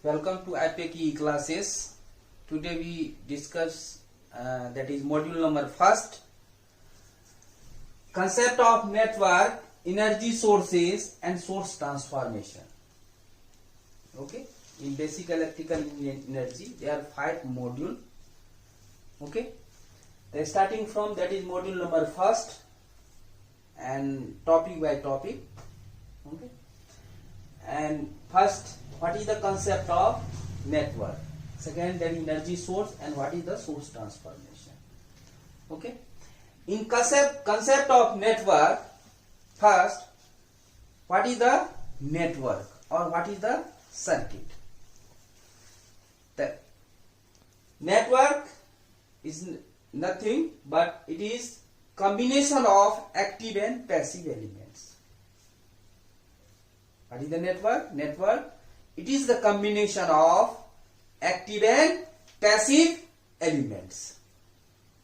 Welcome to IPEC classes. Today we discuss that is module number first. Concept of network, energy sources and source transformation. Okay. In basic electrical energy there are 5 modules. Okay. They starting from that is module number first and topic by topic. Okay. And first, what is the concept of network? Second, that is energy source and what is the source transformation. Okay. In concept of network, first, what is the network or what is the circuit? The network is nothing but it is combination of active and passive elements. What is the network? Network, it is the combination of active and passive elements.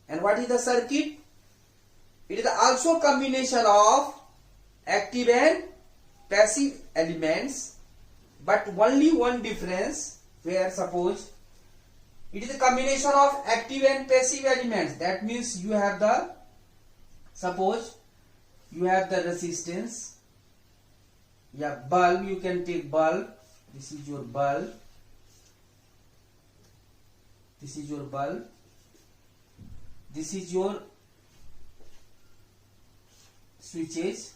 And what is the circuit? It is also combination of active and passive elements, but only one difference, where suppose it is a combination of active and passive elements. That means you have the, suppose you have the resistance. Yeah, bulb, you can take bulb. This is your bulb. This is your bulb. This is your switches.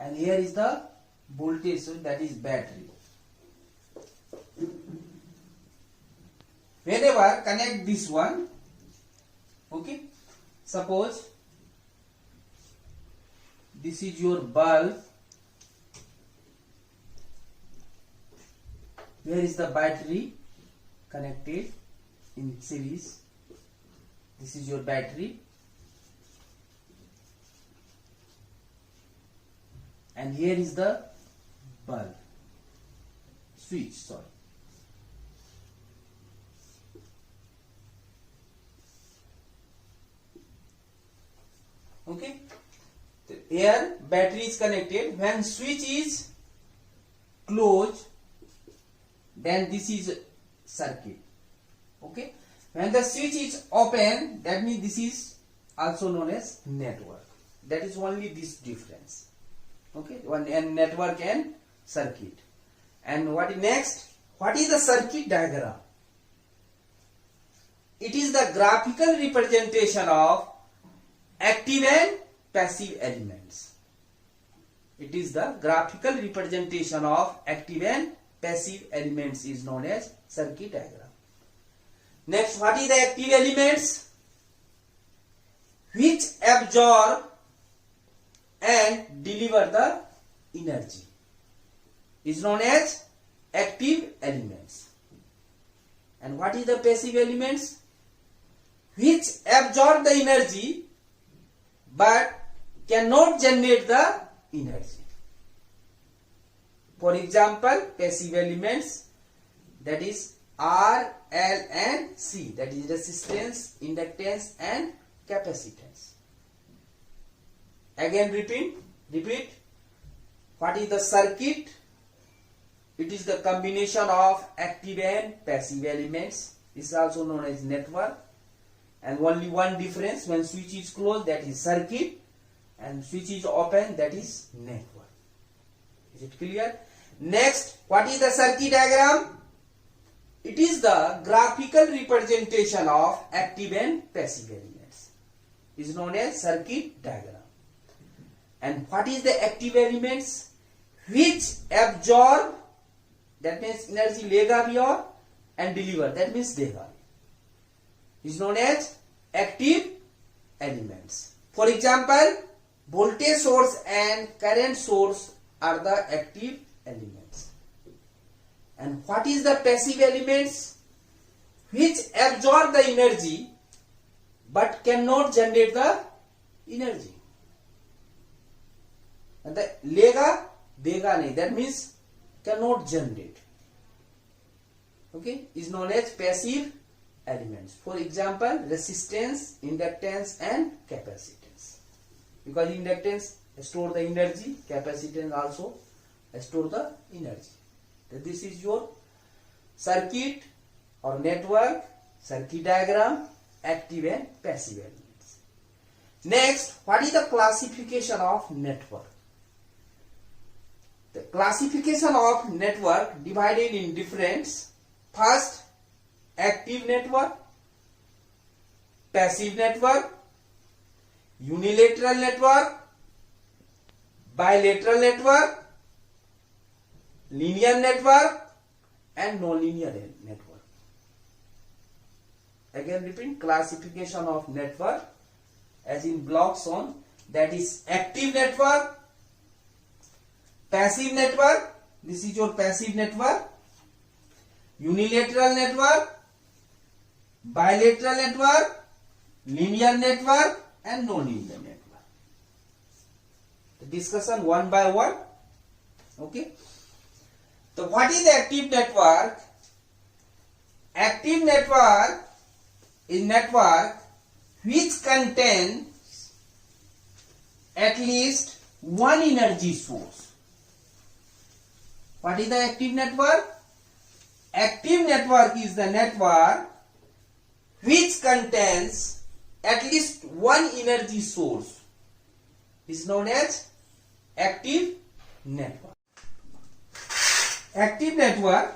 And here is the voltage, so that is battery. Whenever connect this one, okay, suppose this is your bulb. Where is the battery connected in series? This is your battery. And here is the bulb. Switch, sorry. Okay. Here battery is connected. When switch is closed, then this is circuit. Okay. When the switch is open, that means this is also known as network. That is only this difference. Okay. One and network and circuit. And what is next? What is the circuit diagram? It is the graphical representation of active and passive elements. It is the graphical representation of active and passive elements is known as circuit diagram. Next, what is the active elements? Which absorb and deliver the energy is known as active elements. And what is the passive elements? Which absorb the energy but cannot generate the energy. For example, passive elements, that is R, L and C, that is resistance, inductance and capacitance. Again repeat. What is the circuit? It is the combination of active and passive elements. This is also known as network. And only one difference, when switch is closed, that is circuit, and switch is open, that is network. Is it clear? Next, what is the circuit diagram? It is the graphical representation of active and passive elements. It is known as circuit diagram. And what is the active elements? Which absorb, that means energy lega bhi aur, and deliver, that means dega. Is known as active elements. For example, voltage source and current source are the active elements. And what is the passive elements? Which absorb the energy but cannot generate the energy. And the lega, dega nahi, that means cannot generate. Okay, is known as passive elements. For example, resistance, inductance and capacitance. Because inductance store the energy, capacitance also store the energy. So this is your circuit or network, circuit diagram, active and passive elements. Next, what is the classification of network? The classification of network divided in different. First, active network, passive network, unilateral network, bilateral network, linear network, and nonlinear network. Again repeat, classification of network as in blocks on, that is active network, passive network, this is your passive network, unilateral network, bilateral network, linear network, and nonlinear network. The discussion one by one. Okay. So what is the active network? Active network is network which contains at least one energy source. What is the active network? Active network is the network which contains at least one energy source. Is known as active network. Active network,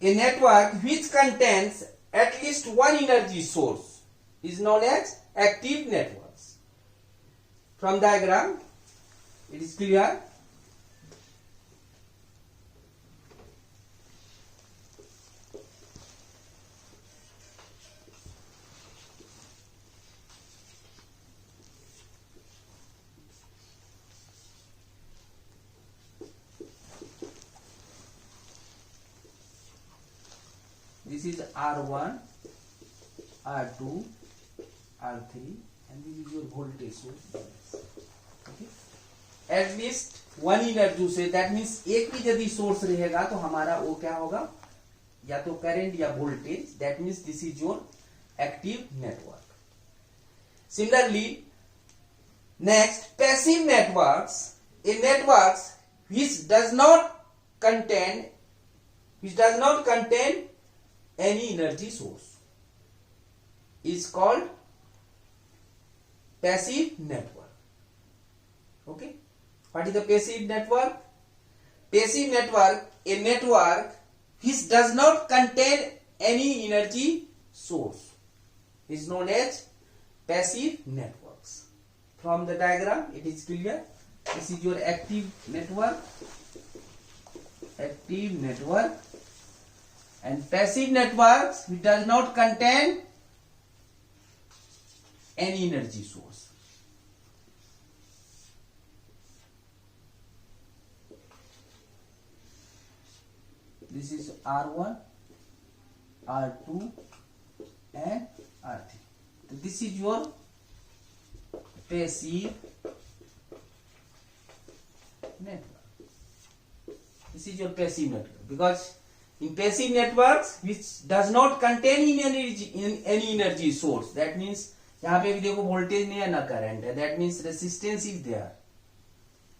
a network which contains at least one energy source, is known as active networks. From diagram, it is clear. This is R1, R2, R3, and this is your voltage source. Okay? At least one energy से, that means एक भी यदि source रहेगा तो हमारा वो क्या होगा, या तो करंट या voltage. That means this is your active network. Similarly, next, passive networks, a networks which does not contain any energy source is called passive network. Okay, what is the passive network? Passive network, a network which does not contain any energy source, is known as passive networks. From the diagram it is clear. This is your active network, and passive networks which does not contain any energy source. This is R1, R2, and R3. So this is your passive network. This is your passive network, because in passive networks which does not contain any energy source, that means यहाँ पे भी देखो voltage नहीं है ना current है, that means resistance is there.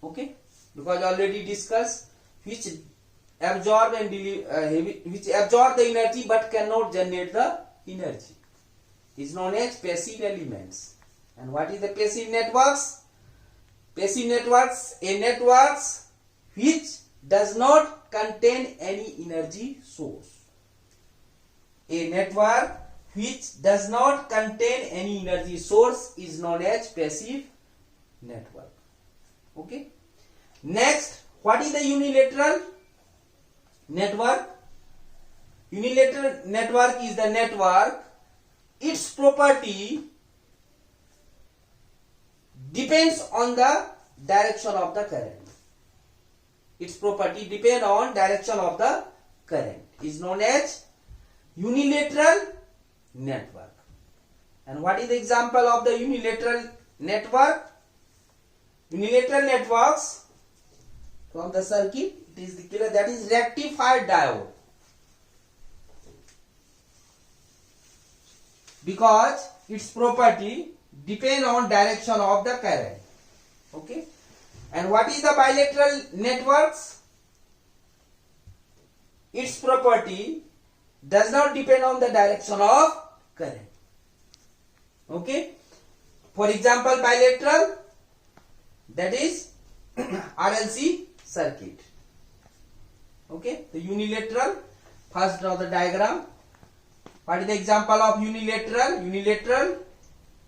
Okay, because already discussed, which absorb the energy but cannot generate the energy, is known as passive elements. And what is the passive networks? Passive networks, a networks which does not contain any energy source. A network which does not contain any energy source is known as passive network. Okay. Next, what is the unilateral network? Unilateral network is the network, its property depends on the direction of the current. Its property depends on direction of the current, is known as unilateral network. And what is the example of the unilateral network? Unilateral networks, from the circuit it is clear, that is rectified diode, because its property depend on direction of the current. Okay. And what is the bilateral networks? its property does not depend on the direction of current. Okay. For example, bilateral, that is RLC circuit. Okay. The unilateral, first draw the diagram. What is the example of unilateral? Unilateral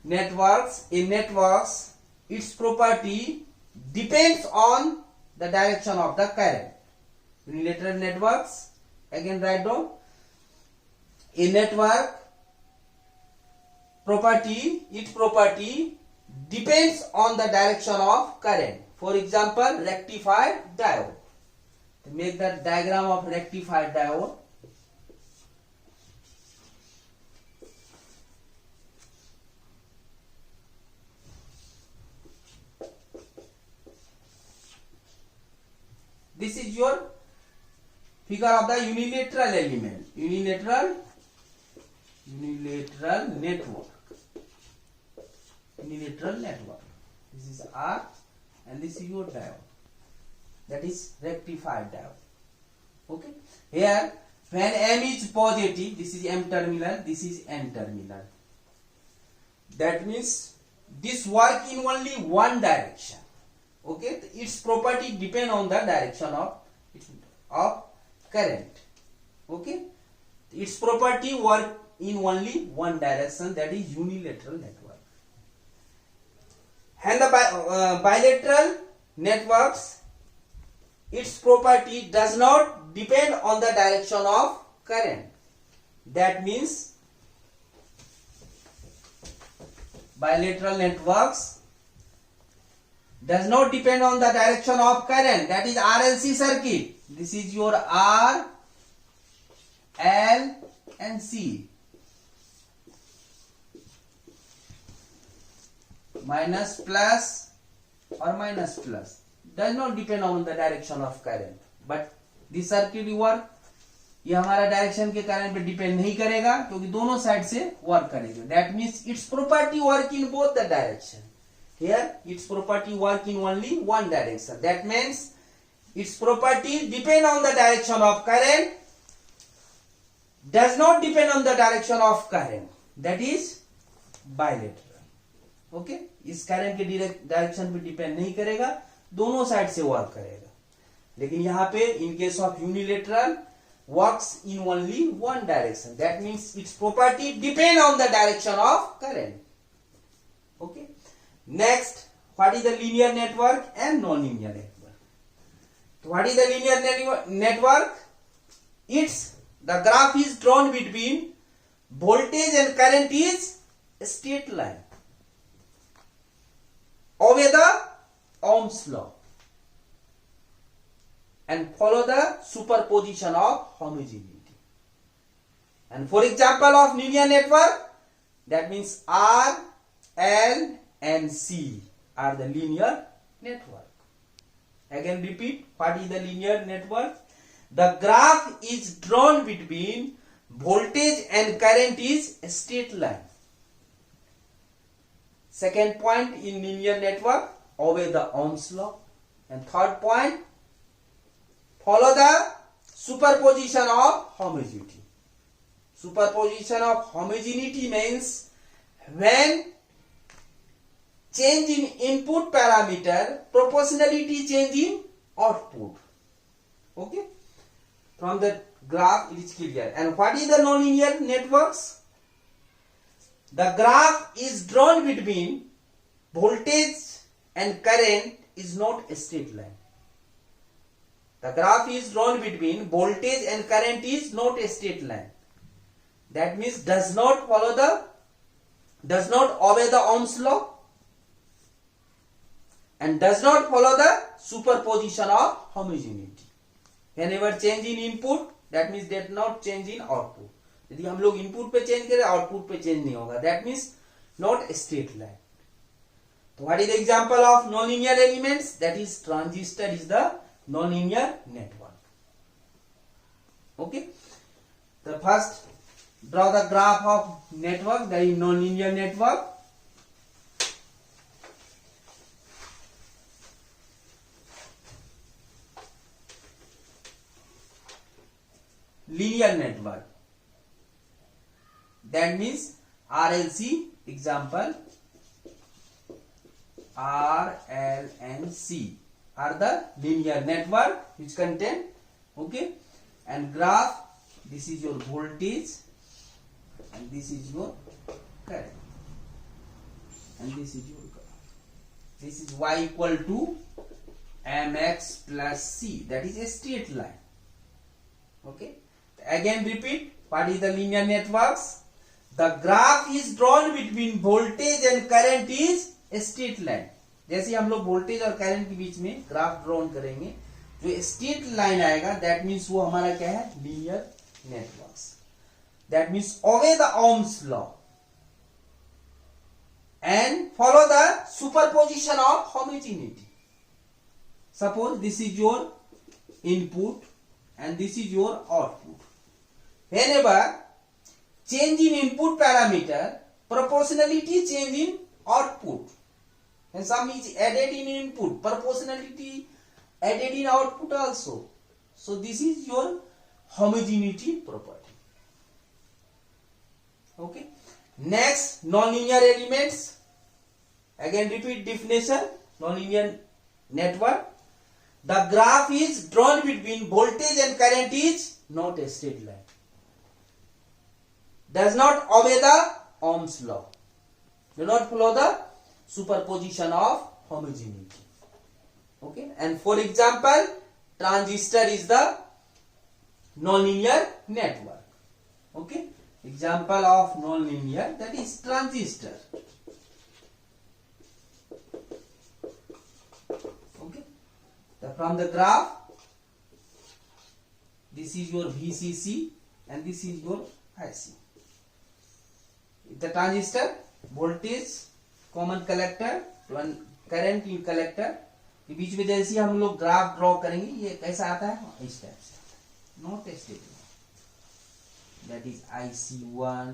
networks. In networks, its property depends on the direction of the current. Unilateral networks, again write down. A network property, its property depends on the direction of current. For example, rectified diode. To make the diagram of rectified diode. This is your figure of the unilateral element, unilateral network. Unilateral network. This is R and this is your diode. That is rectified diode. Okay. Here, when M is positive, this is M terminal, this is N terminal. That means this work in only one direction. Okay. Its property depend on the direction of current. Okay. Its property work in only one direction, that is unilateral network. And the bilateral networks, its property does not depend on the direction of current. That means bilateral networks does not depend on the direction of current. That is RLC circuit. This is your R, L and C. Minus plus or minus plus does not depend on the direction of current, but this circuit work ये हमारा direction के current पे depend नहीं करेगा क्योंकि दोनों side से work करेगा. That means it's property work in both the direction. Here its property work in only one direction. That means its property depend on the direction of current, does not depend on the direction of current. That is bilateral. Okay. इस current के direction पे depend नहीं करेगा, दोनों side से work करेगा. लेकिन यहाँ पे in case of unilateral works in only one direction. That means its property depend on the direction of current. Okay. Next, what is the linear network and non-linear network? So what is the linear network? The graph is drawn between voltage and current is a straight line. Obey the Ohm's law and follow the superposition of homogeneity. And for example of linear network, that means R, L and C are the linear network. Again repeat, what is the linear network? The graph is drawn between voltage and current is a straight line. Second point in linear network, obey the Ohm's law. And third point, follow the superposition of homogeneity. Superposition of homogeneity means when change in input parameter proportionality change in output. Okay. From the graph it is clear. And what is the nonlinear networks? The graph is drawn between voltage and current is not a straight line. The graph is drawn between voltage and current is not a straight line. That means does not obey the Ohm's law and does not follow the superposition of homogeneity. Whenever change in input, that means does not change in output. यदि हम लोग input पे change करें output पे change नहीं होगा. That means not a straight line. तो what is the example of non linear elements? That is transistor is the non linear network. Okay. The first draw the graph of network, that is non linear network. linear network. That means RLC, example R, L and C are the linear network which contain, okay, and graph, this is your voltage and this is your current and this is your current. This is Y equal to mx plus c, that is a straight line. Okay, again repeat, what is the linear networks? The graph is drawn between voltage and current is a straight line. जैसे हम लोग voltage और current के बीच में graph draw करेंगे, जो straight line आएगा that means वो हमारा क्या है, linear networks. That means obey the Ohm's law and follow the superposition of homogeneity. Suppose this is your input and this is your output. Whenever change in input parameter, proportionality change in output. When sum is added in input, proportionality added in output also. So this is your homogeneity property. Okay. Next, nonlinear elements. Again repeat definition. Nonlinear network. The graph is drawn between voltage and current is not a straight line. Does not obey the Ohm's law. Do not follow the superposition of homogeneity. Okay. And for example, transistor is the nonlinear network. Okay. Example of nonlinear, that is transistor. From the graph, this is your VCC and this is your IC. The transistor, voltage, common collector, one current in collector, के बीच में जैसे हम लोग graph draw करेंगे, ये कैसा आता है, इस टाइप से, not straight. That is IC1,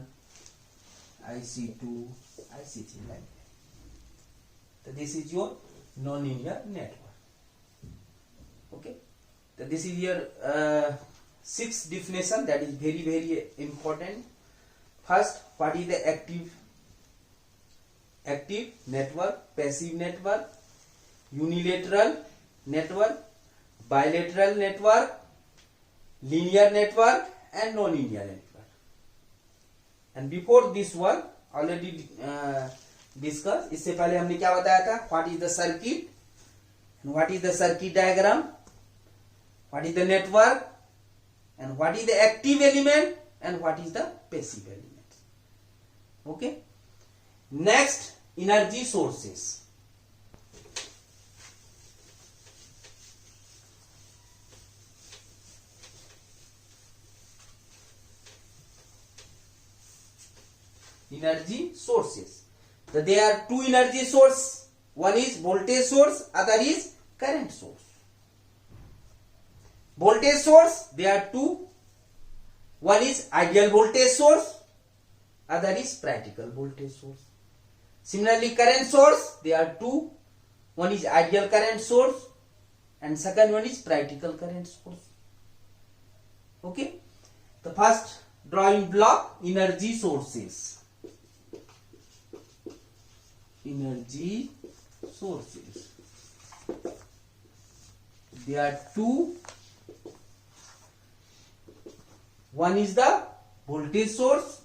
IC2, IC3 like that. So this is your nonlinear network. Okay, so this is your sixth definition, that is very very important. First, what is the active network, passive network, unilateral network, bilateral network, linear network and nonlinear network. And before this one already discussed, इससे पहले हमने क्या बताया था, what is the circuit and what is the circuit diagram, what is the network and what is the active element and what is the passive element. Okay. Next, energy sources. Energy sources. So there are two energy sources. One is voltage source, other is current source. Voltage source, there are two. One is ideal voltage source, other is practical voltage source. Similarly, current source, there are two. One is ideal current source and second one is practical current source. Okay. The first drawing block, energy sources. Energy sources. There are two. One is the voltage source,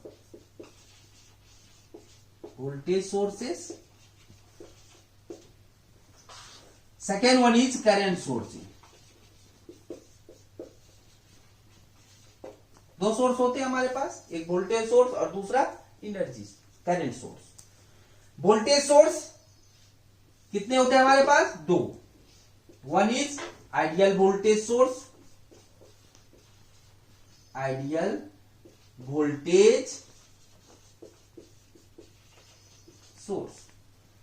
voltage sources. Second one is current source. दो source होते हैं हमारे पास, एक voltage source और दूसरा energy current source. Voltage source कितने होते हैं हमारे पास, दो. One is ideal voltage source, ideal voltage source,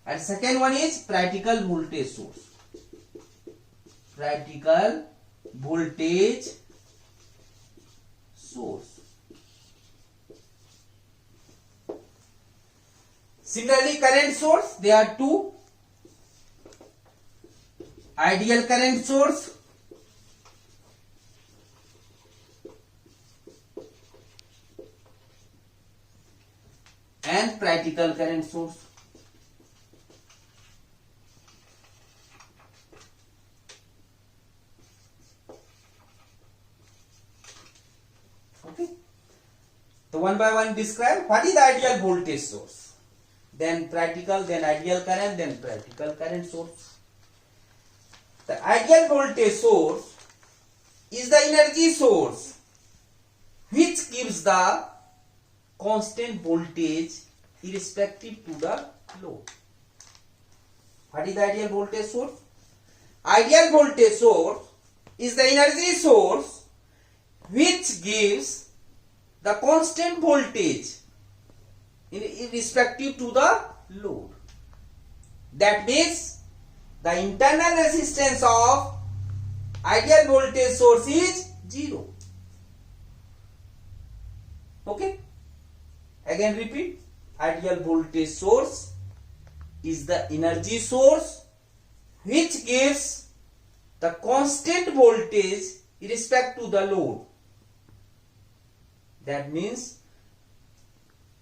and second one is practical voltage source, practical voltage source. Similarly, current source, there are two. Ideal current source and practical current source. Okay. So one by one describe what is the ideal voltage source, then practical, then ideal current, then practical current source. The ideal voltage source is the energy source which gives the constant voltage irrespective to the load. What is the ideal voltage source? Ideal voltage source is the energy source which gives the constant voltage irrespective to the load. That means the internal resistance of ideal voltage source is 0. Okay? Again repeat. Ideal voltage source is the energy source which gives the constant voltage irrespective to the load. That means,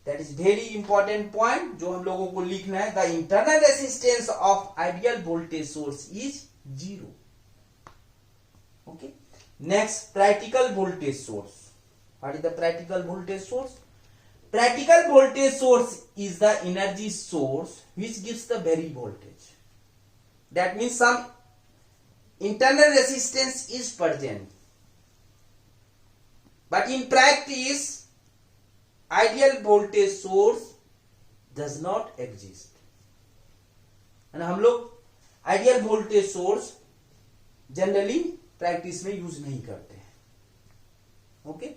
that is very important point जो हम लोगों को लिखना है. The internal resistance of ideal voltage source is 0. Okay. Next, practical voltage source. What is the practical voltage source? Practical voltage source is the energy source which gives the vary voltage. That means some internal resistance is present. But in practice, ideal voltage source does not exist. And हम लोग ideal voltage source generally practice में use नहीं करते हैं. Okay?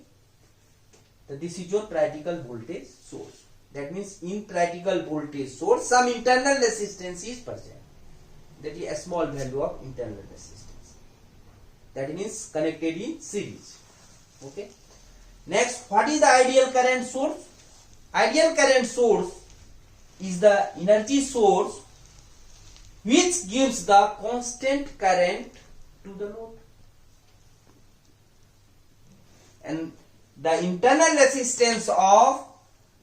So this is your practical voltage source. That means in practical voltage source, some internal resistance is present. That is a small value of internal resistance. That means connected in series. Okay. Next, what is the ideal current source? Ideal current source is the energy source which gives the constant current to the load. And the internal resistance of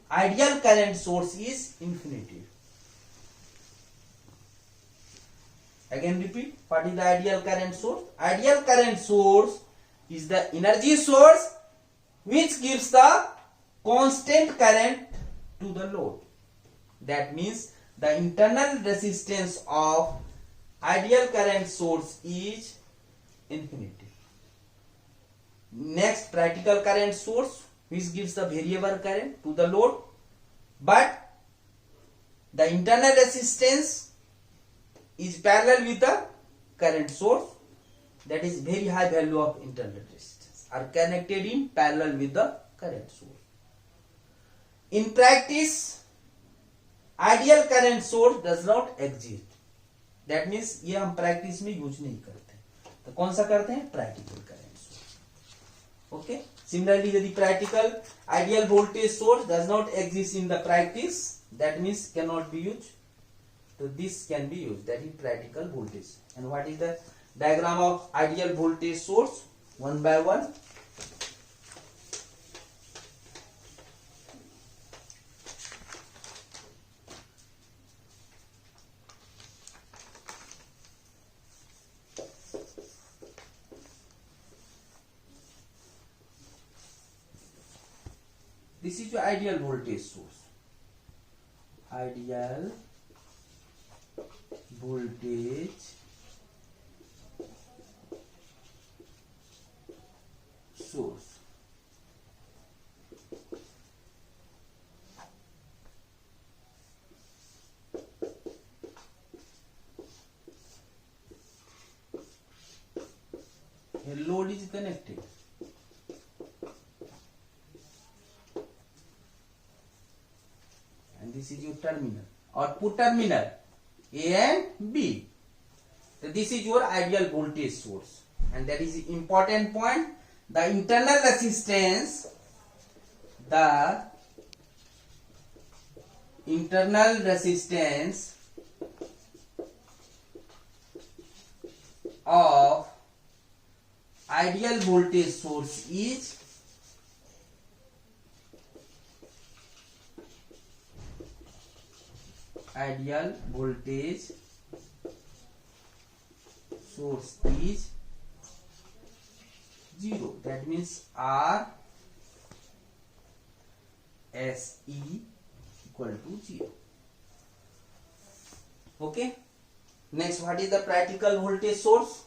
ideal current source is infinity. Again repeat, what is the ideal current source? Ideal current source is the energy source which gives the constant current to the load. That means the internal resistance of ideal current source is infinity. Next, practical current source which gives the variable current to the load, but the internal resistance is parallel with the current source, that is very high value of internal resistance are connected in parallel with the current source. In practice, ideal current source does not exist. That means ये हम practice में use नहीं करते, तो कौन सा करते हैं? Practical current source. Okay. Similarly, यदि practical ideal voltage source does not exist in the practice, that means cannot be used. So this can be used, that is practical voltage. And what is the diagram of ideal voltage source? One by one. This is your ideal voltage source. Ideal voltage source. A load is connected. And this is your terminal, output terminal A and B. So this is your ideal voltage source, and that is the important point. The internal resistance, of ideal voltage source is ideal voltage source is 0. That means R SE equal to 0. Okay. Next, what is the practical voltage source?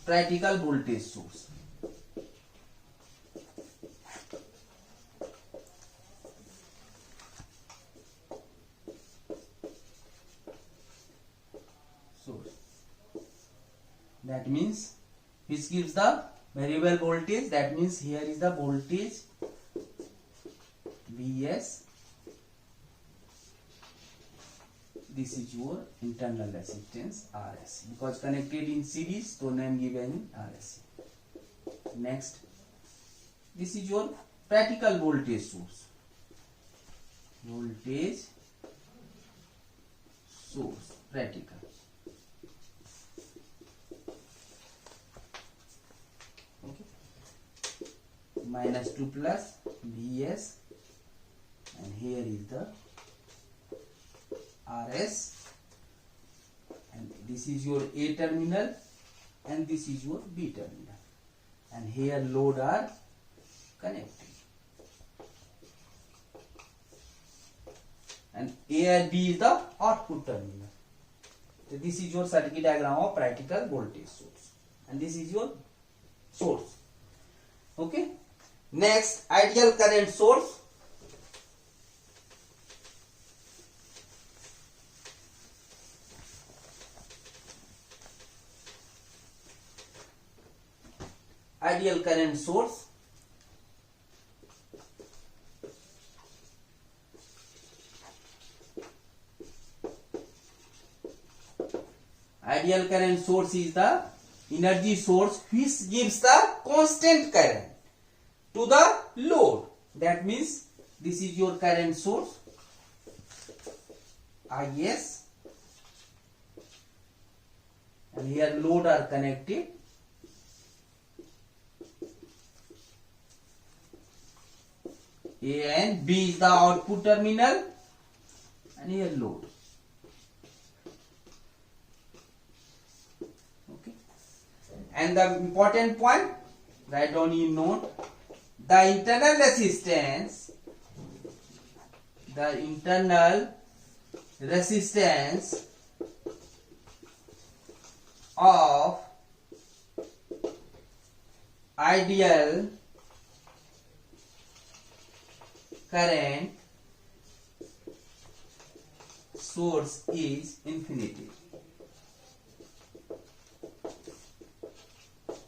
Practical voltage source. That means which gives the variable voltage. That means here is the voltage Vs. This is your internal resistance Rs. Because connected in series, so name given in Rs. Next, this is your practical voltage source. Voltage source, practical. Minus 2 plus Vs, and here is the Rs, and this is your A terminal and this is your B terminal, and here load are connected, and A and B is the output terminal. So this is your circuit diagram of practical voltage source, and this is your source. Okay. Next, ideal current source. Ideal current source. Ideal current source is the energy source which gives the constant current to the load. That means this is your current source Is, and here load are connected, A and B is the output terminal, and here load. Okay, and the important point, write down in note. The internal resistance of ideal current source is infinity.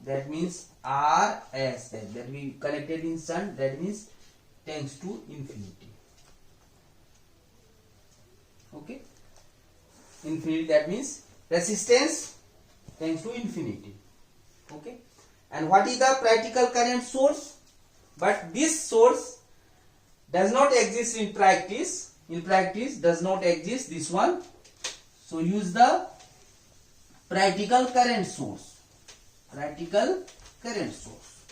That means RSS, that we connected in shunt, that means tends to infinity. Okay, infinity, that means resistance tends to infinity. Okay, and what is the practical current source? But this source does not exist in practice. In practice does not exist this one. So use the practical current source. Practical current source.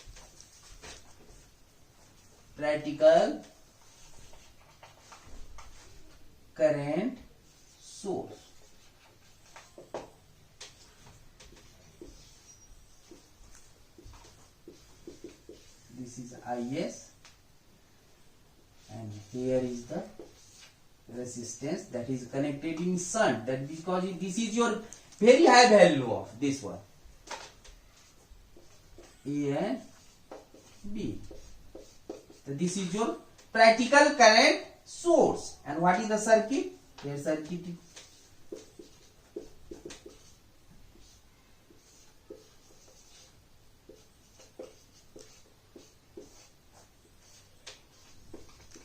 Practical current source. This is Is, and here is the resistance that is connected in shunt. That because this is your very high value of this one. A and B. So this is your practical current source. And what is the circuit? Their circuit.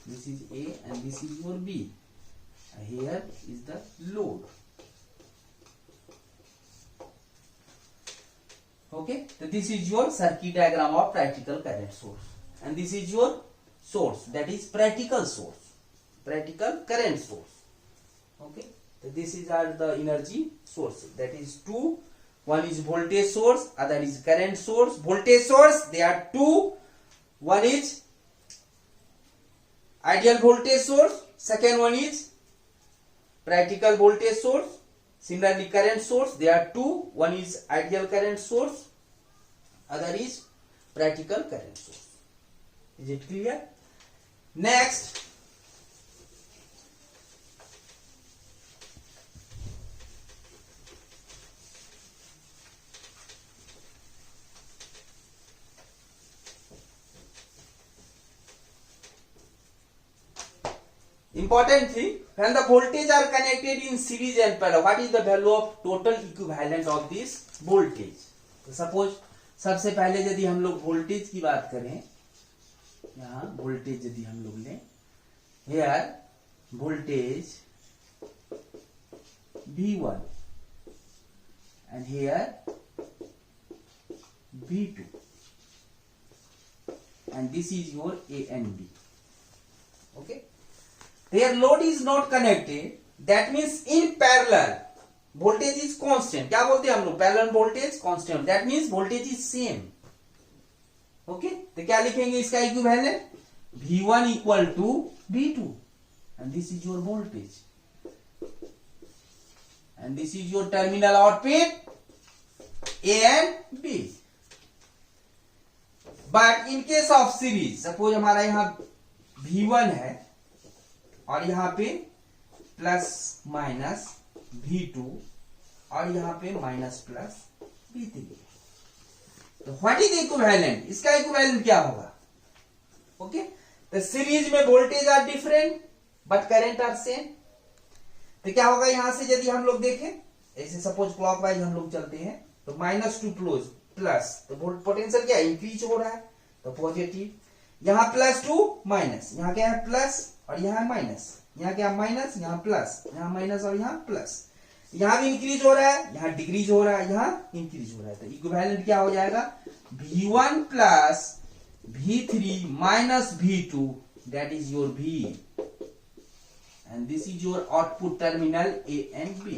This is A and this is your B. Here is the load. Okay, so this is your circuit diagram of practical current source, and this is your source, that is practical source, practical current source. Okay, so this is are the energy sources, that is two. One is voltage source, other is current source. Voltage source, there are two. One is ideal voltage source, second one is practical voltage source. Similarly, current source, there are two. One is ideal current source, other is practical current source. Is it clear? Next, important thing, when the voltage are connected in series and parallel, what is the value of total equivalent of this voltage? तो suppose सबसे पहले यदि हम लोग voltage की बात करें, यहाँ वोल्टेज यदि हम लोग लें, here voltage V1 and here V2 and this is your A and B. Okay, their load is not connected, that means in parallel voltage is constant. क्या बोलते हैं हम लोग? Parallel voltage constant, that means voltage is same. Okay, तो क्या लिखेंगे इसका equivalent? V1 equal to V2 and this is your voltage and this is your terminal output A and B. But in case of series, suppose हमारा यहाँ V1 है और यहाँ पे प्लस माइनस V2 और यहाँ पे माइनस प्लस V3, तो व्हाट इज इक्विवेलेंट? इसका इक्विवेलेंट क्या होगा? ओके, तो सीरीज में voltage are different but current are same, तो क्या होगा यहां से यदि हम लोग देखें, ऐसे सपोज क्लॉकवाइज हम लोग चलते हैं तो माइनस टू प्लस, तो पोटेंशियल क्या इंक्रीज हो रहा है, तो पॉजिटिव, यहाँ प्लस टू माइनस, यहाँ क्या है प्लस और यहाँ माइनस, यहाँ क्या माइनस, यहाँ प्लस, यहाँ माइनस और यहाँ प्लस, यहाँ भी इंक्रीज हो रहा है, यहाँ डिक्रीज हो रहा है, यहाँ इंक्रीज हो रहा है, तो इक्विवेलेंट क्या हो जाएगा? V1 plus V3 minus V2, that is your V and this is your output terminal A and B.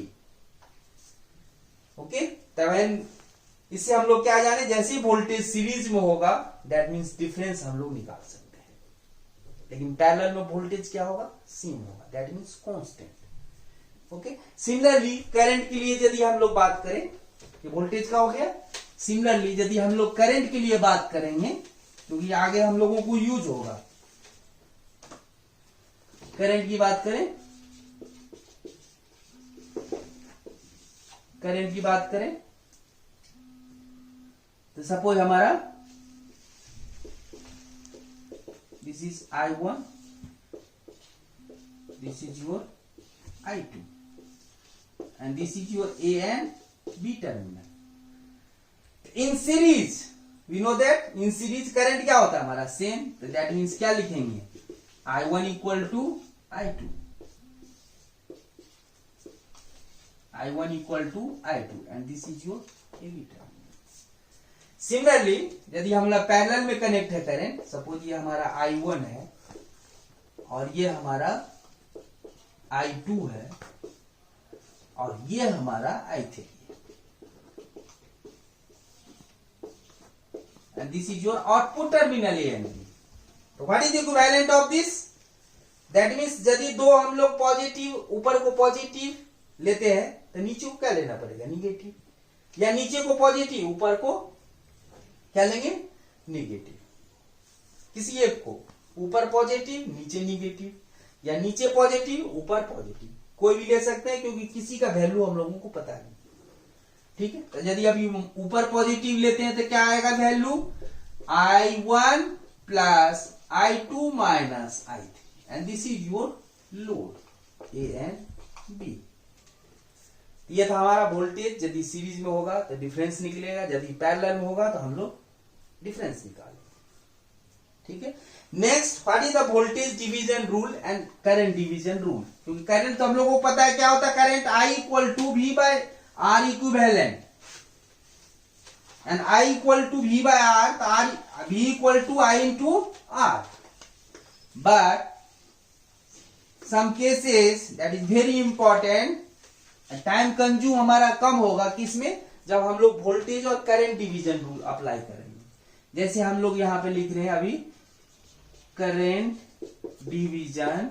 Okay, तब इससे हम लोग क्या जाने, जैसे वोल्टेज सीरीज में होगा दैट मीन्स डिफरेंस हम लोग निकाल सकते हैं, लेकिन पैरेलल में वोल्टेज क्या होगा? सेम होगा, that means constant. Okay, similarly current के लिए यदि हम लोग बात करें, ये वोल्टेज का हो गया. सिमिलरली यदि हम लोग करंट के लिए बात करेंगे, क्योंकि आगे हम लोगों को यूज होगा, करंट की बात करें, करंट की बात करें तो सपोज हमारा this is I1, this is your I2 and this is your A and B terminal. In series we know that in series current क्या होता है हमारा? सेम, तो that means क्या लिखेंगे? I1 equal to I2, I1 equal to I2 and this is your A B terminal. Similarly यदि हम लोग पैरेलल में कनेक्ट है करंट, सपोज ये हमारा I1 है और ये हमारा I2 है और ये हमारा I3 है, and this is your output terminal A and B. तो what is the equivalent of this? That means यदि दो हम लोग पॉजिटिव, ऊपर को पॉजिटिव लेते हैं तो नीचे को क्या लेना पड़ेगा? निगेटिव, या नीचे को पॉजिटिव ऊपर को क्या लेंगे? निगेटिव. किसी एक को ऊपर पॉजिटिव नीचे निगेटिव, या नीचे पॉजिटिव ऊपर पॉजिटिव, कोई भी ले सकते हैं क्योंकि किसी का वैल्यू हम लोगों को पता नहीं. ठीक है, तो यदि अभी ऊपर पॉजिटिव लेते हैं तो क्या आएगा value? I1 plus I2 minus I3 and this is your load A and B. ये था हमारा वोल्टेज. यदि सीरीज में होगा तो डिफरेंस निकलेगा, यदि पैरेलल में होगा तो हम लोग डिफरेंस निकालेंगे. ठीक है, next what is the voltage division rule and current division rule. क्योंकि करंट तो हम लोगों को पता है क्या होता है, current I equal to V by R equivalent and I equal to V by R, तो V equal to I into R. But some cases that is very important, time consume हमारा कम होगा किसमें? जब हम लोग वोल्टेज और current division rule apply करेंगे. जैसे हम लोग यहां पे लिख रहे हैं अभी करंट डिवीजन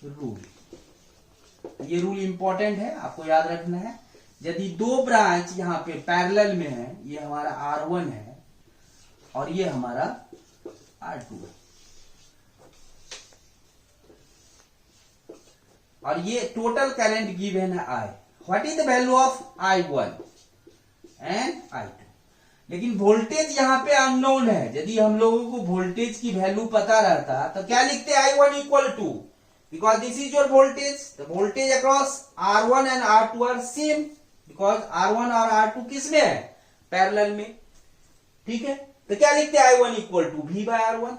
रूल। ये रूल इंपॉर्टेंट है, आपको याद रखना है। यदि दो ब्रांच यहाँ पे पैरेलल में है, ये हमारा R1 है और ये हमारा R2 है, और ये टोटल करंट गिवन है I। What is the value of I1 and I2? लेकिन वोल्टेज यहाँ पे अननोन है। यदि हम लोगों को वोल्टेज की वैल्यू पता रहता तो क्या लिखते I1 equal to, because this is your voltage, the voltage across R1 and R2 are same, because R1 और R2 किस में है? पैरेलल में। ठीक है, तो क्या लिखते हैं I1 equal to V by R1,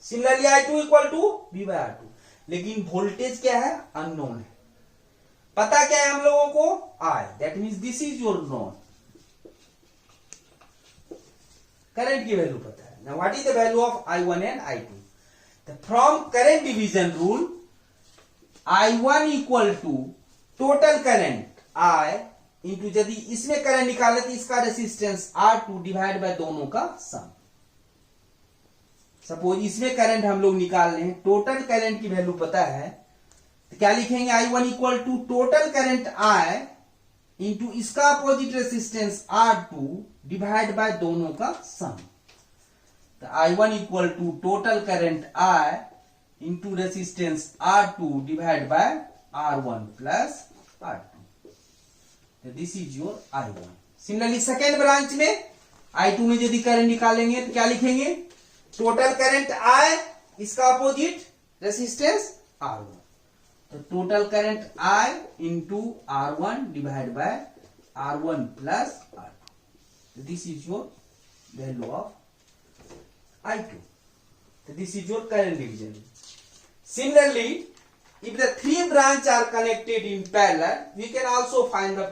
similarly I2 equal to V by R2। लेकिन वोल्टेज क्या है? अननोन है। पता क्या है हम लोगों को? I, that means this is your known। Current की वैल्यू पता है। Now what is the value of I1 and I2? From current division rule, I1 equal to total current I into, यदि इसमें करंट निकाले तो इसका रेसिस्टेंस R2 डिवाइड बाय दोनों का सम। सपोज इसमें करंट हम लोग निकाल रहे हैं, टोटल करंट की वैल्यू पता है, तो क्या लिखेंगे? I1 equal to total current I into इसका opposite resistance R2 divide by दोनों का सम। तो I1 equal to total current I into resistance R2 divide by R1 plus R2। This is your I1। Similarly second branch में I2 में यदि current निकालेंगे तो क्या लिखेंगे? टोटल करंट I, इसका अपोजिट रेसिस्टेंस R1। तो total current I into R1 divide by R1 plus R2। This is your value of I2. So this is your current division. Similarly, if the three branches are connected in parallel, we can also find the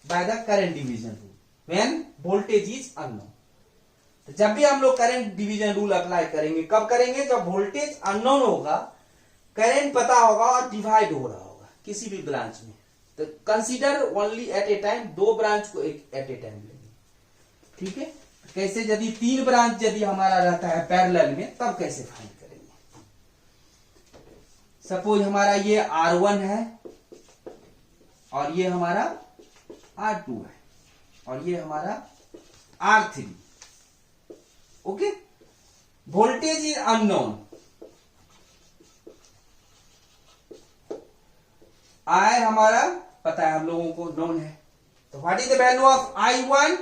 by the current division rule when voltage is unknown. तो जब भी हम लोग current division rule apply करेंगे, कब करेंगे? जब voltage unknown होगा, करंट पता होगा और डिवाइड हो रहा होगा किसी भी ब्रांच में। तो consider only at a time, दो ब्रांच को एक एट ए टाइम लेंगे। ठीक है, कैसे? यदि तीन ब्रांच यदि हमारा रहता है पैरेलल में, तब कैसे फाइंड करेंगे? सपोज हमारा ये R1 है और ये हमारा R2 है और ये हमारा R3। Okay, voltage is unknown. I हमारा पता है, हम लोगों को नोन है। तो what is the value of I1,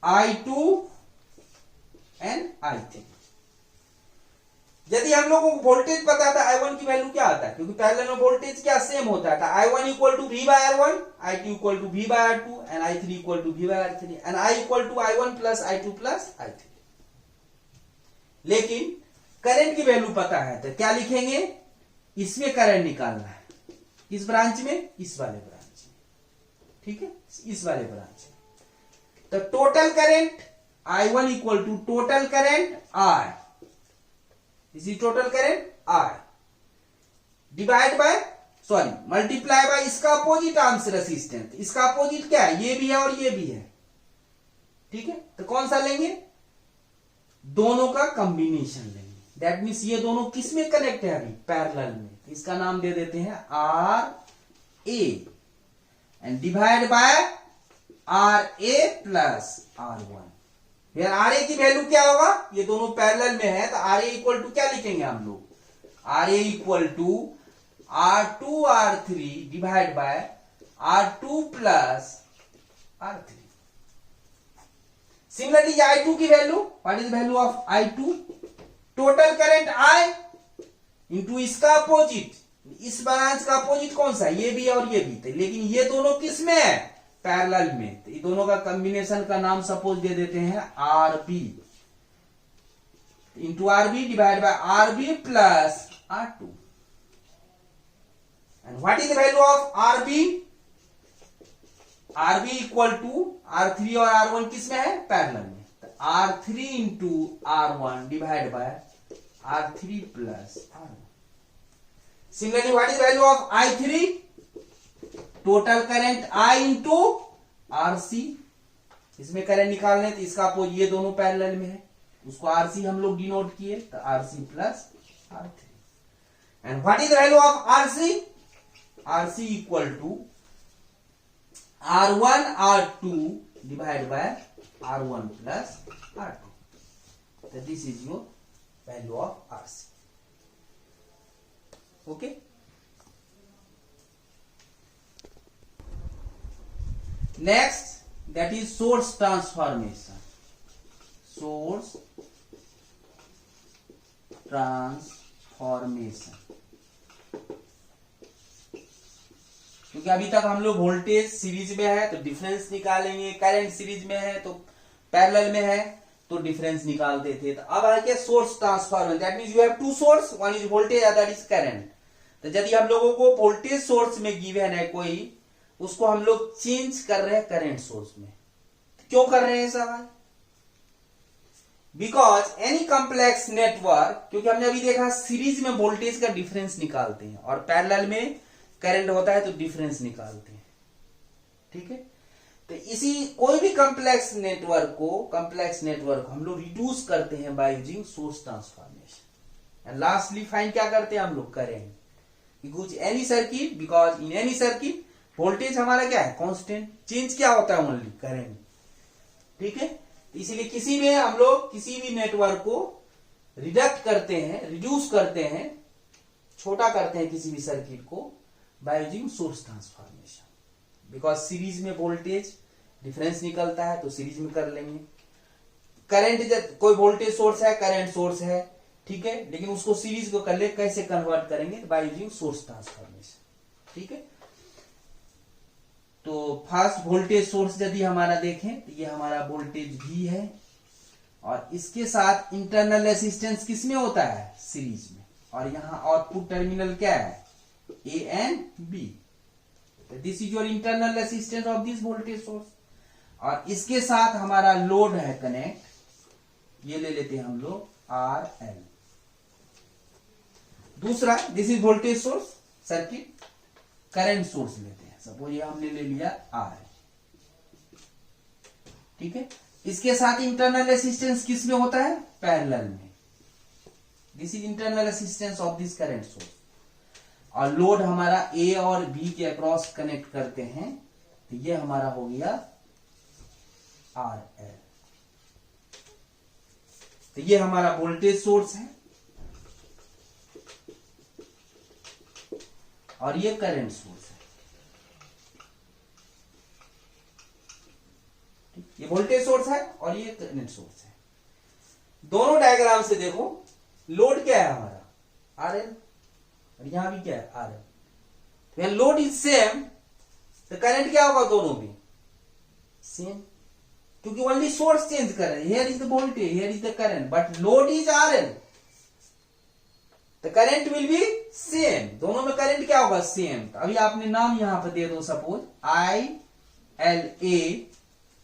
I2 and I3? यदि हम लोगों को वोल्टेज पता था, I1 की वैल्यू क्या आता है? क्योंकि पैरेलल में वोल्टेज क्या सेम होता था। I1 equal to V by R1, I2 equal to V by R2 and I3 equal to V by R3 and I equal to I1 plus I2 plus I3। लेकिन current की value पता है, तो क्या लिखेंगे? इसमें करंट निकालना है। किस ब्रांच में? इस वाले ब्रांच में। ठीक है, इस वाले ब्रांच में। तो total current I1 equal to total current I, this is total current I, divide by, sorry multiply by इसका अपोजिट आर्म्स रेसिस्टेंस। इसका अपोजिट क्या है? ये भी है और ये भी है। ठीक है, तो कौन सा लेंगे? दोनों का कॉम्बिनेशन लेंगे। दैट मीन्स ये दोनों किस में कनेक्ट है? अभी पैरेलल में। तो इसका नाम दे देते हैं RA and divide by RA plus R1। यार RA की वैल्यू क्या होगा? ये दोनों पैरेलल में है, तो RA इक्वल टू क्या लिखेंगे हम लोग? RA equal to R2 R3 divide by R2 plus R3। Similarly I2 की value, what is value of I2? Total current I into इसका अपोजिट, इस ब्रांच का अपोजिट कौन सा? ये भी और ये भी। तो लेकिन ये दोनों किस में है? पैरेलल में। तो ये दोनों का कॉम्बिनेशन का नाम सपोज दे देते हैं RB into RB divide by RB plus R2। And what is the value of RB? RB equal to R3 और R1 किस में है? पैरेलल में। तो R3 into R1 divide bye R3 plus R1। Similarly what is value of I3? Total current I into RC। इसमें current निकालने, तो इसका अपोजिट, ये दोनों पैरेलल में है। उसको आरसी हम लोग डिनोट किए, तो RC plus R3। And what is the value of RC? RC equal to R1 R2 divide by R1 plus R2। तो this is your value of RC. Okay, next that is source transformation. Source transformation, क्योंकि अभी तक हम लोग voltage series में है तो difference निकालेंगे, करंट सीरीज में है तो पैरेलल में है तो डिफरेंस निकालते थे। तो अब आके source transformation, that means you have two source, one is voltage other is current. तो यदि हम लोगों को वोल्टेज सोर्स में गिवन है कोई, उसको हम लोग चेंज कर रहे हैं करंट सोर्स में। तो क्यों कर रहे हैं सवाल? बिकॉज एनी कॉम्प्लेक्स नेटवर्क, क्योंकि हमने अभी देखा सीरीज में वोल्टेज का डिफरेंस निकालते हैं और पैरेलल में करंट होता है तो डिफरेंस निकालते हैं। ठीक है, तो इसी कोई भी कॉम्प्लेक्स नेटवर्क को हम लोग रिड्यूस करते हैं by using source transformation. And lastly find क्या करते हैं हम लोग? करंट। कुछ any circuit, because in any circuit voltage हमारा क्या है? कांस्टेंट। चेंज क्या होता है? Only current. ठीक है, इसीलिए किसी में हम लोग किसी भी नेटवर्क को रिडक्ट करते हैं, रिड्यूस करते हैं, छोटा करते हैं किसी भी सर्किट को by using source transformation. Because series में वोल्टेज डिफरेंस निकलता है तो सीरीज में कर लेंगे। करंट, कोई वोल्टेज सोर्स है, करंट सोर्स है, ठीक है, लेकिन उसको सीरीज को कर ले, कैसे कन्वर्ट करेंगे? By using source transformation. ठीक है, तो फर्स्ट वोल्टेज सोर्स यदि हमारा देखें तो ये हमारा वोल्टेज V है और इसके साथ इंटरनल रेसिस्टेंस किसमें होता है? सीरीज में। और यहां आउटपुट टर्मिनल क्या है? A and B। This is your internal resistance of this voltage source. और इसके साथ हमारा लोड है कनेक्ट, ये ले लेते हैं हम लोग RL। दूसरा, this is voltage source circuit, current source लेते हैं, सपोज ये हमने ले लिया R। ठीक है, इसके साथ इंटरनल रेसिस्टेंस किस में होता है? पैरेलल में। This is internal resistance of this current source. और लोड हमारा A और B के अक्रॉस कनेक्ट करते हैं, तो ये हमारा हो गया RL। तो ये हमारा वोल्टेज सोर्स है और ये करंट सोर्स है। ये वोल्टेज सोर्स है और ये करंट सोर्स है। दोनों डायग्राम से देखो, लोड क्या है हमारा? RL, और यहां भी क्या है? RL। When load is same, तो करंट क्या होगा? दोनों भी सेम, क्योंकि ओनली सोर्स चेंज कर रहे हैं। Here is the voltage, here is the current, but load is RL, the current will be same. दोनों में करंट क्या होगा? सेम। तो अभी आपने नाम यहां पर दे दो, सपोज ILA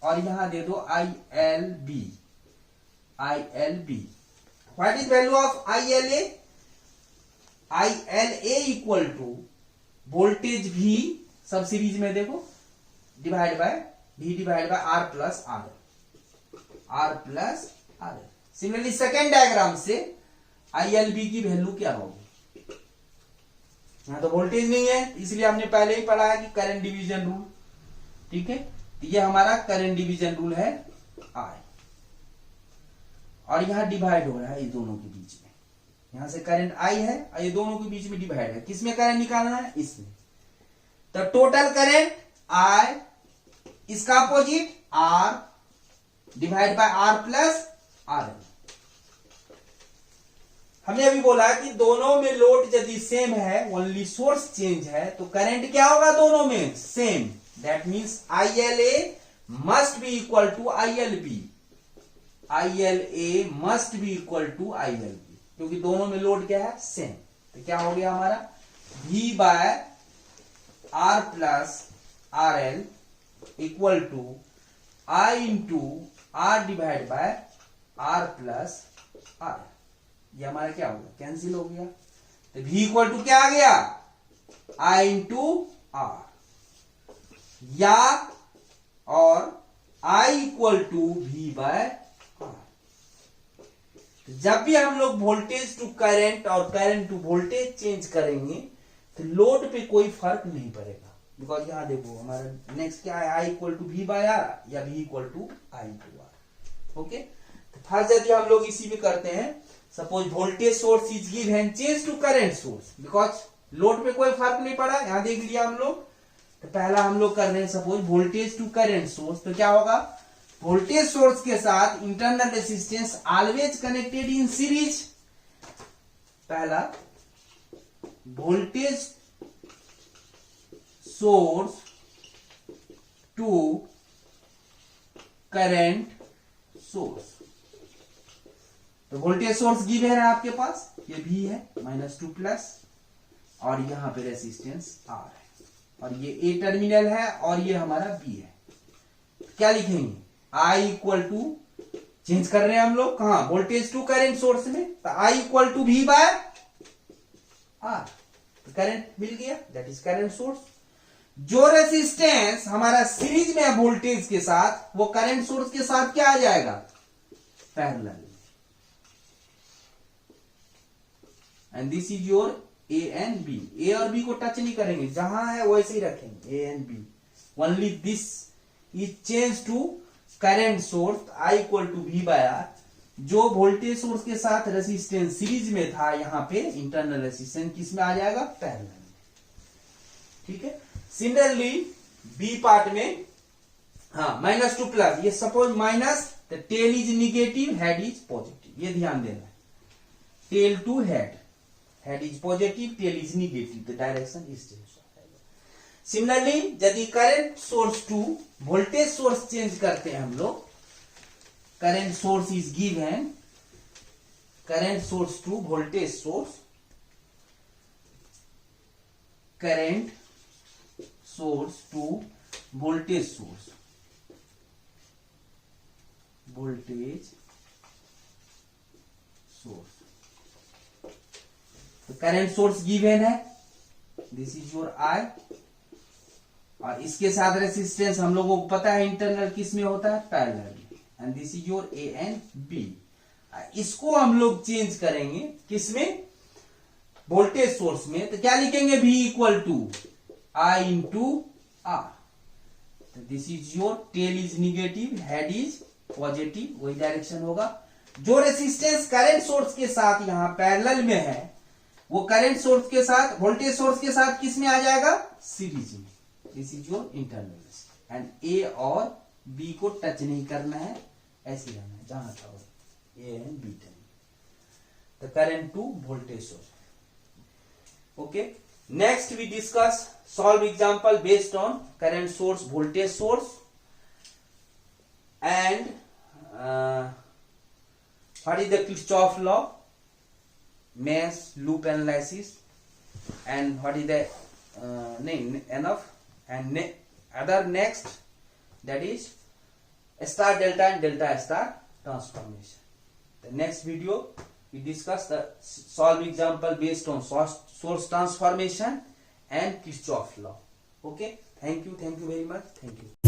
और यहां दे दो ILB। What is value of ILA? ILA equal to voltage V, सब सीरीज में देखो, divide by V divide by R plus RL। Similarly second diagram से ILB की वैल्यू क्या होगी? यहां तो वोल्टेज नहीं है, इसलिए हमने पहले ही पढ़ा है कि करंट डिवीजन रूल। ठीक है, तो ये हमारा करंट डिवीजन रूल है I, और यहां डिवाइड हो रहा है ये दोनों के बीच में। यहां से करंट I है और ये दोनों के बीच में डिवाइड है। किसमें करंट निकालना है? इसमें। तो टोटल करंट I, इसका opposite R divide by R plus RL। हमने अभी बोला कि दोनों में लोड यदि सेम है, ओनली सोर्स चेंज है, तो करंट क्या होगा? दोनों में same. That means ILA must be equal to ILB। ILA must be equal to ILB, क्योंकि दोनों में लोड क्या है? सेम। तो क्या हो गया हमारा? V by R plus RL equal to I into R divide by R plus RL। ये हमारा क्या होगा? कैंसिल हो गया। तो V इक्वल टू क्या आ गया? I इंटू R, या और I equal to V by R। जब भी हम लोग वोल्टेज टू करंट और करंट टू वोल्टेज चेंज करेंगे तो लोड पे कोई फर्क नहीं पड़ेगा, बिकॉज यहाँ देखो हमारा नेक्स्ट क्या है, I equal to V by R या V equal to I to R. Okay, तो फर्स्ट यदि हम लोग इसी में करते हैं, suppose voltage source is given change to current source, because load पे कोई फर्क नहीं पड़ा, यहां देख लिया हम लोग। तो पहला हम लोग कर रहे हैं suppose voltage to current source, तो क्या होगा, वोल्टेज सोर्स के साथ internal resistance always connected in series. पहला voltage source to current source, तो वोल्टेज सोर्स गिवन है आपके पास, ये भी है -2 प्लस, और यहां पे रेसिस्टेंस R है, और ये A टर्मिनल है और ये हमारा B है। क्या लिखेंगे, I इक्वल टू, चेंज कर रहे हैं हम लोग कहा, वोल्टेज टू करंट सोर्स में, तो I equal to V by R, तो करंट मिल गया, दैट इज करंट सोर्स। जो रेसिस्टेंस हमारा सीरीज में है वोल्टेज के साथ, वो करंट सोर्स के साथ क्या आ जाएगा, parallel, and this is your A and B। A और B को टच नहीं करेंगे, जहां है वैसे ही रखेंगे A and B। Only this is change to current source, I equal to V by R। जो वोल्टेज सोर्स के साथ रेसिस्टेंस सीरीज में था, यहां पे इंटरनल रेसिस्टेंस किस में आ जाएगा, पैरेलल में। ठीक है, सिमिलरली B पार्ट में, हाँ -2 प्लस, ये सपोज माइनस, तो tail is negative, head is positive, ये ध्यान देना है, tail to head, head is positive, tail is negative, the direction is change. Similarly यदि current source to voltage source change करते हैं हम लोग, current source is given, current source to voltage source, current source to voltage source, voltage source, तो current source given है, this is your I, और इसके साथ रेसिस्टेंस हम लोगों को पता है इंटरनल किस में होता है, parallel, and this is your A and B। इसको हम लोग चेंज करेंगे किसमें, वोल्टेज सोर्स में, तो क्या लिखेंगे, V equal to I into R। This is your tail is negative, head is positive, वही डायरेक्शन होगा। जो रेसिस्टेंस करंट सोर्स के साथ यहां पैरेलल में है, वो करंट सोर्स के साथ, वोल्टेज सोर्स के साथ किस में आ जाएगा, सीरीज में। This is your internal, and A और B को टच नहीं करना है, ऐसे रहना है जहां था वो, A and B terminal, the current to voltage source. Okay, next we discuss solve example based on current source, voltage source, and what is the Kirchhoff law, mesh loop analysis, and what is the enough, and other next, that is star delta and delta star transformation. The next video we discuss the solve example based on source transformation and Kirchhoff law. Okay, thank you very much, thank you.